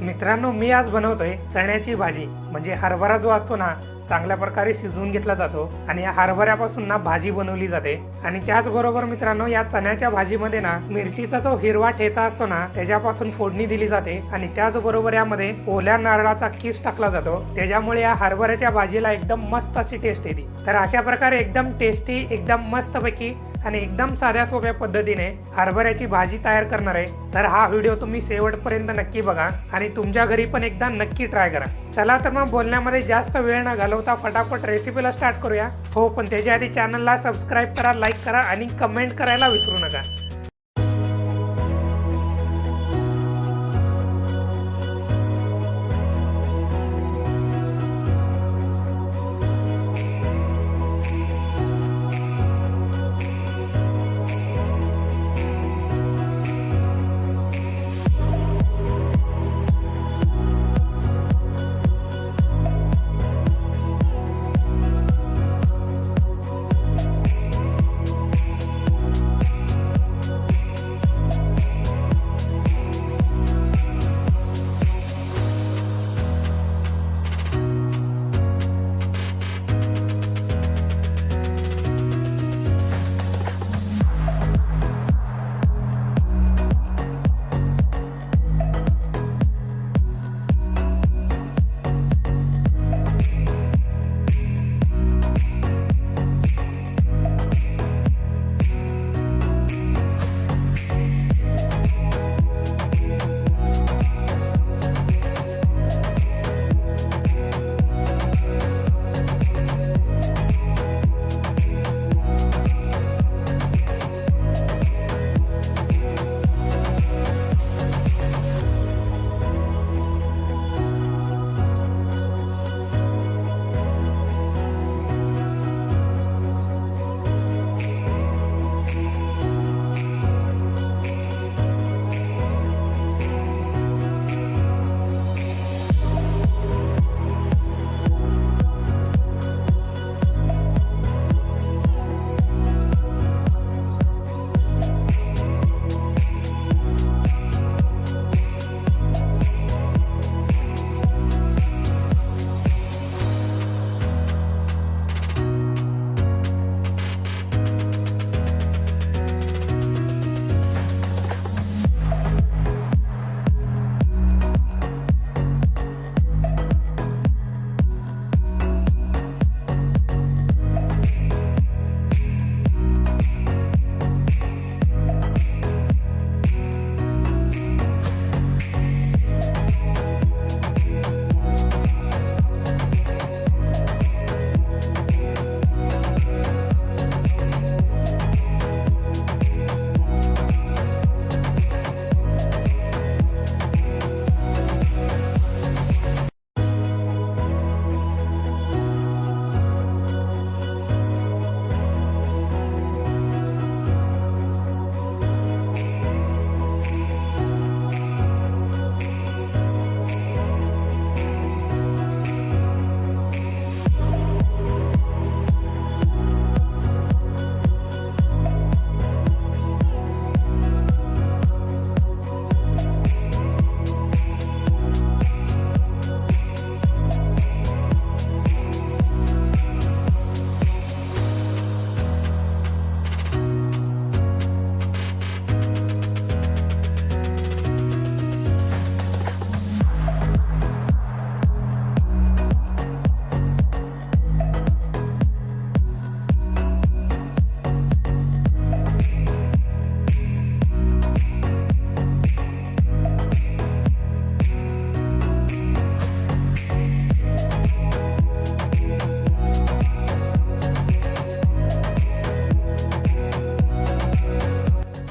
मित्रांनो, मी आज बनवतोय चण्याची भाजी। म्हणजे हरभरा जो असतो ना, चांगल्या प्रकारे शिजवून घेतला जातो आणि या हरभऱ्यापासून ना भाजी बनवली जाते। आणि त्याचबरोबर मित्रांनो, या चण्याच्या भाजीमध्ये ना मिरचीचा जो हिरवा ठेचा असतो ना, त्याच्यापासून फोडणी दिली जाते आणि त्याचबरोबर यामध्ये ओल्या नारळाचा किस टाकला जातो। त्याच्यामुळे या हरभऱ्याच्या भाजीला एकदम मस्त अशी टेस्ट येते। तर अशा प्रकारे एकदम टेस्टी, एकदम मस्तपैकी आणि एकदम साध्या सोप्या पद्धतीने हरभऱ्याची भाजी तयार करणार आहे। तर हा व्हिडिओ तुम्ही शेवटपर्यंत नक्की बघा आणि तुमच्या घरी पण एकदा नक्की ट्राय करा। चला तर मग बोलण्यामध्ये जास्त वेळ न घालवता फटाफट रेसिपीला स्टार्ट करूया। हो, पण त्याच्या आधी चॅनलला सबस्क्राइब करा, लाईक करा आणि कमेंट करायला विसरू नका।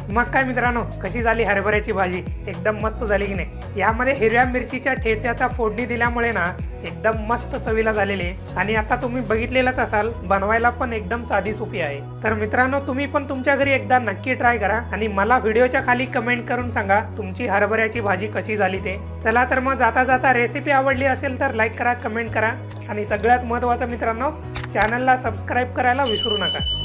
मग काय मित्रांनो, कशी झाली हरभऱ्याची भाजी? एकदम मस्त झाली की नाही? यामध्ये हिरव्या मिरचीच्या ठेच्याचा फोडणी दिल्यामुळे ना एकदम मस्त चवीला झालेली आहे। आणि आता तुम्ही बघितलेलंच असाल, बनवायला पण एकदम साधी सोपी आहे। तर मित्रांनो, तुम्ही पण तुमच्या घरी एकदा नक्की ट्राय करा आणि मला व्हिडिओच्या खाली कमेंट करून सांगा तुमची हरभऱ्याची भाजी कशी झाली ते। चला तर मग जाता जाता रेसिपी आवडली असेल तर लाईक करा, कमेंट करा आणि सगळ्यात महत्त्वाचं मित्रांनो, चॅनलला सबस्क्राइब करायला विसरू नका।